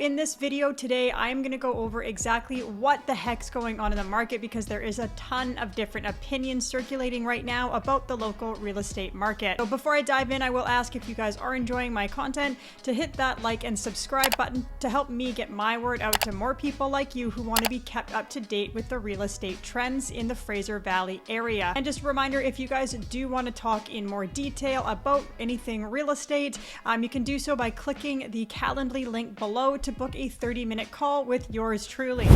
In this video today, I'm going to go over exactly what the heck's going on in the market because there is a ton of different opinions circulating right now about the local real estate market. So before I dive in, I will ask if you guys are enjoying my content to hit that like and subscribe button to help me get my word out to more people like you who want to be kept up to date with the real estate trends in the Fraser Valley area. And just a reminder, if you guys do want to talk in more detail about anything real estate, you can do so by clicking the Calendly link below to book a 30-minute call with yours truly.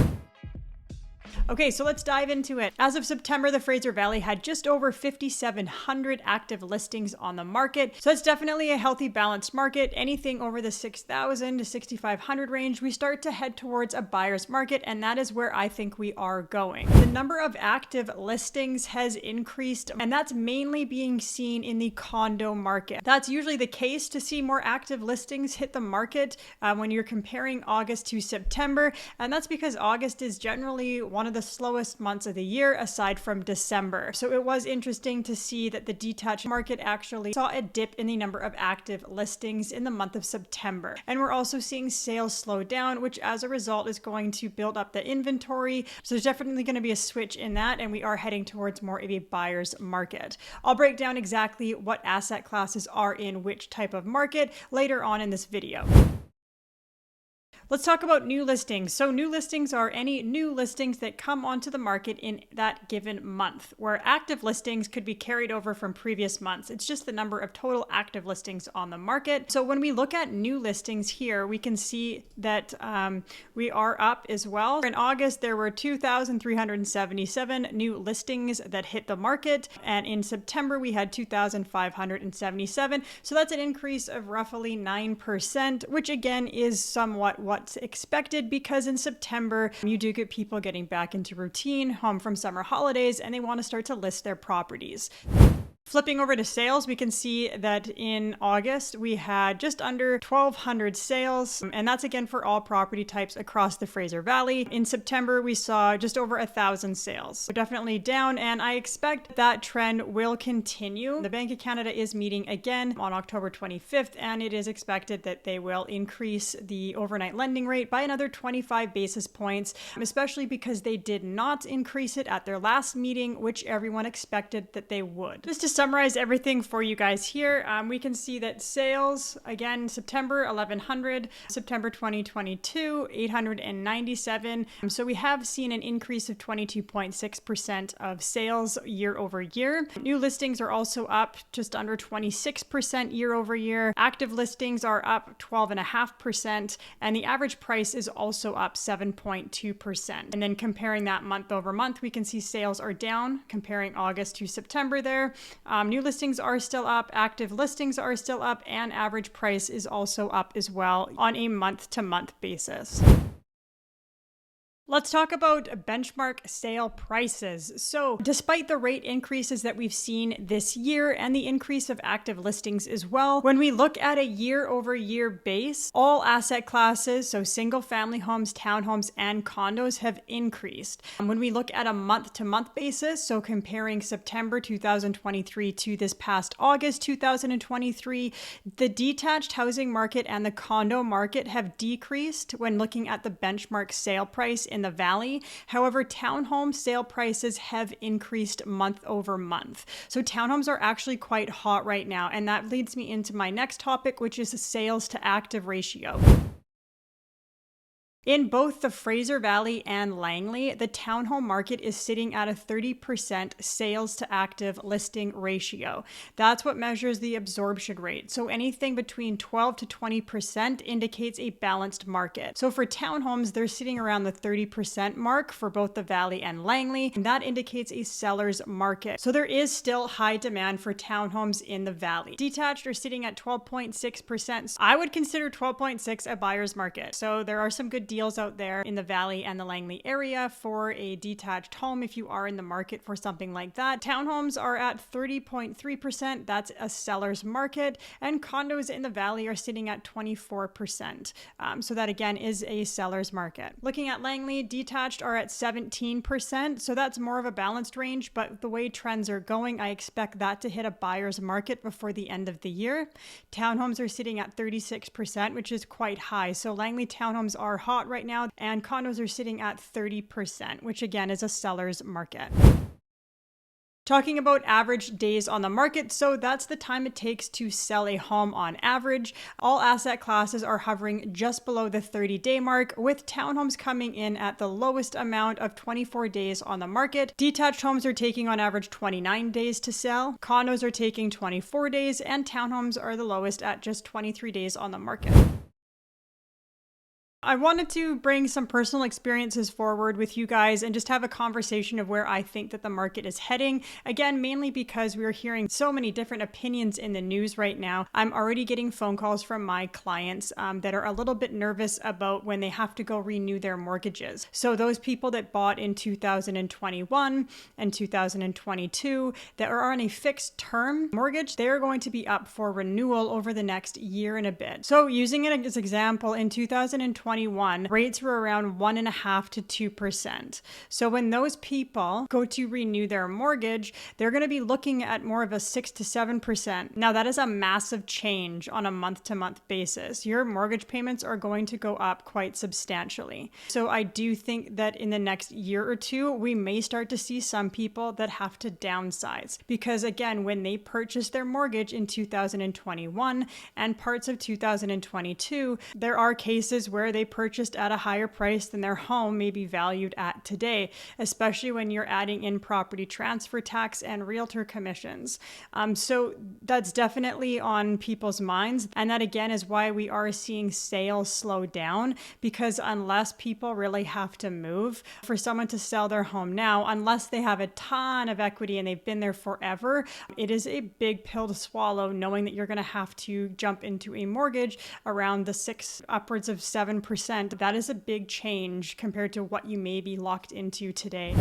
Okay, so let's dive into it. As of September, the Fraser Valley had just over 5,700 active listings on the market. So it's definitely a healthy, balanced market. Anything over the 6,000 to 6,500 range, we start to head towards a buyer's market, and that is where I think we are going. The number of active listings has increased, and that's mainly being seen in the condo market. That's usually the case to see more active listings hit the market when you're comparing August to September, and that's because August is generally one of the slowest months of the year aside from December. So it was interesting to see that the detached market actually saw a dip in the number of active listings in the month of September. And we're also seeing sales slow down, which as a result is going to build up the inventory. So there's definitely going to be a switch in that, and we are heading towards more of a buyer's market. I'll break down exactly what asset classes are in which type of market later on in this video. Let's talk about new listings. So new listings are any new listings that come onto the market in that given month, where active listings could be carried over from previous months. It's just the number of total active listings on the market. So when we look at new listings here, we can see that we are up as well. In August, there were 2,377 new listings that hit the market. And in September, we had 2,577. So that's an increase of roughly 9%, which again is somewhat what's expected because in September, you do get people getting back into routine, home from summer holidays, and they want to start to list their properties. Flipping over to sales, we can see that in August, we had just under 1,200 sales, and that's again for all property types across the Fraser Valley. In September, we saw just over 1,000 sales. So definitely down, and I expect that trend will continue. The Bank of Canada is meeting again on October 25th, and it is expected that they will increase the overnight lending rate by another 25 basis points, especially because they did not increase it at their last meeting, which everyone expected that they would. Just to summarize everything for you guys here, we can see that sales, again, September 1,100, September 2022, 897. So we have seen an increase of 22.6% of sales year over year. New listings are also up just under 26% year over year. Active listings are up 12.5%, and the average price is also up 7.2%. And then comparing that month over month, we can see sales are down comparing August to September there. New listings are still up, active listings are still up, and average price is also up as well on a month-to-month basis. Let's talk about benchmark sale prices. So despite the rate increases that we've seen this year and the increase of active listings as well, when we look at a year-over-year base, all asset classes, so single family homes, townhomes, and condos have increased. When we look at a month-to-month basis, so comparing September 2023 to this past August 2023, the detached housing market and the condo market have decreased when looking at the benchmark sale price in the valley. However, townhome sale prices have increased month over month. So townhomes are actually quite hot right now. And that leads me into my next topic, which is a sales to active ratio. In both the Fraser Valley and Langley, the townhome market is sitting at a 30% sales to active listing ratio. That's what measures the absorption rate. So anything between 12 to 20% indicates a balanced market. So for townhomes, they're sitting around the 30% mark for both the Valley and Langley, and that indicates a seller's market. So there is still high demand for townhomes in the Valley. Detached are sitting at 12.6%. I would consider 12.6 a buyer's market. So there are some good deals out there in the Valley and the Langley area for a detached home if you are in the market for something like that. Townhomes are at 30.3%. That's a seller's market. And condos in the Valley are sitting at 24%. So that again is a seller's market. Looking at Langley, detached are at 17%. So that's more of a balanced range, but the way trends are going, I expect that to hit a buyer's market before the end of the year. Townhomes are sitting at 36%, which is quite high. So Langley townhomes are hot right now, and condos are sitting at 30%, which again is a seller's market. Talking about average days on the market, so that's the time it takes to sell a home on average. All asset classes are hovering just below the 30-day mark, with townhomes coming in at the lowest amount of 24 days on the market. Detached homes are taking on average 29 days to sell. Condos are taking 24 days, and townhomes are the lowest at just 23 days on the market. I wanted to bring some personal experiences forward with you guys and just have a conversation of where I think that the market is heading. Again, mainly because we're hearing so many different opinions in the news right now. I'm already getting phone calls from my clients that are a little bit nervous about when they have to go renew their mortgages. So those people that bought in 2021 and 2022 that are on a fixed term mortgage, they're going to be up for renewal over the next year and a bit. So using it as an example, in 2021, rates were around 1.5% to 2%. So when those people go to renew their mortgage, they're going to be looking at more of a 6 to 7%. Now that is a massive change on a month-to-month basis. Your mortgage payments are going to go up quite substantially. So I do think that in the next year or two, we may start to see some people that have to downsize, because again, when they purchased their mortgage in 2021 and parts of 2022, there are cases where they purchased at a higher price than their home may be valued at today, especially when you're adding in property transfer tax and realtor commissions. So that's definitely on people's minds. And that again is why we are seeing sales slow down, because unless people really have to move, for someone to sell their home now, unless they have a ton of equity and they've been there forever, it is a big pill to swallow knowing that you're going to have to jump into a mortgage around the 6 upwards of 7%. That is a big change compared to what you may be locked into today.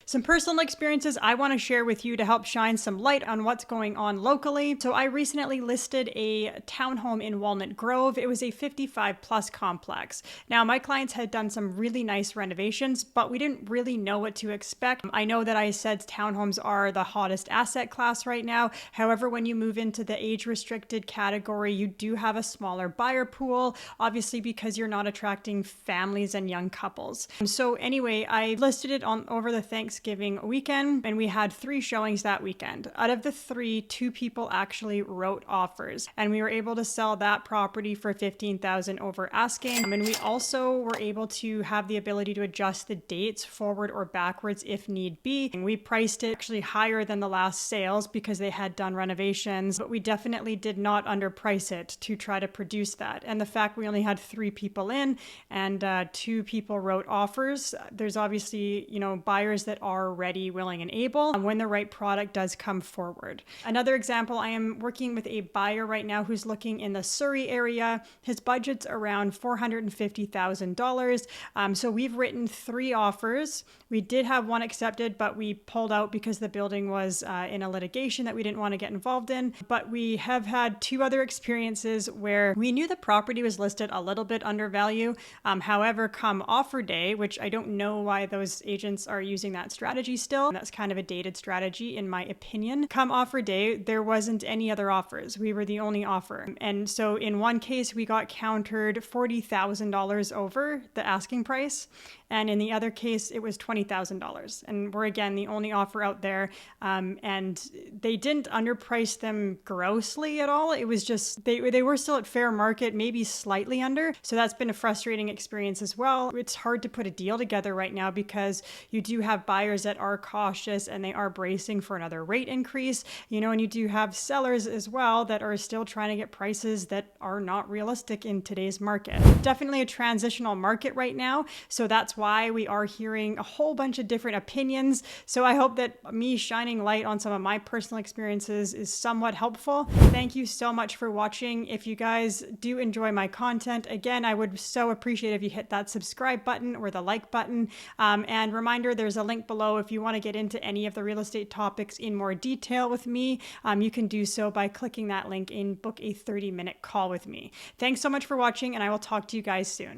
Some personal experiences I want to share with you to help shine some light on what's going on locally. So I recently listed a townhome in Walnut Grove. It was a 55 plus complex. Now my clients had done some really nice renovations, but we didn't really know what to expect. I know that I said townhomes are the hottest asset class right now. However, when you move into the age restricted category, you do have a smaller buyer pool, obviously because you're not attracting families and young couples. So anyway, I listed it on over the Thanksgiving weekend, and we had 3 showings that weekend. Out of the 3, 2 people actually wrote offers, and we were able to sell that property for $15,000 over asking. And we also were able to have the ability to adjust the dates forward or backwards if need be. And we priced it actually higher than the last sales because they had done renovations, but we definitely did not underprice it to try to produce that. And the fact we only had 3 people in and 2 people wrote offers, there's obviously, buyers that are ready, willing, and able when the right product does come forward. Another example, I am working with a buyer right now who's looking in the Surrey area. His budget's around $450,000. So we've written 3 offers. We did have 1 accepted, but we pulled out because the building was in a litigation that we didn't want to get involved in. But we have had 2 other experiences where we knew the property was listed a little bit under value. However, come offer day, which I don't know why those agents are using that strategy still. That's kind of a dated strategy in my opinion. Come offer day, there wasn't any other offers. We were the only offer. And so in one case, we got countered $40,000 over the asking price. And in the other case, it was $20,000. And we're again the only offer out there. And they didn't underprice them grossly at all. It was just, they were still at fair market, maybe slightly under. So that's been a frustrating experience as well. It's hard to put a deal together right now because you do have buyers buyers that are cautious and they are bracing for another rate increase, and you do have sellers as well that are still trying to get prices that are not realistic in today's market. Definitely a transitional market right now. So that's why we are hearing a whole bunch of different opinions. So I hope that me shining light on some of my personal experiences is somewhat helpful. Thank you so much for watching. If you guys do enjoy my content, again, I would so appreciate if you hit that subscribe button or the like button. And reminder, there's a link below if you want to get into any of the real estate topics in more detail with me. You can do so by clicking that link and book a 30-minute call with me. Thanks so much for watching, and I will talk to you guys soon.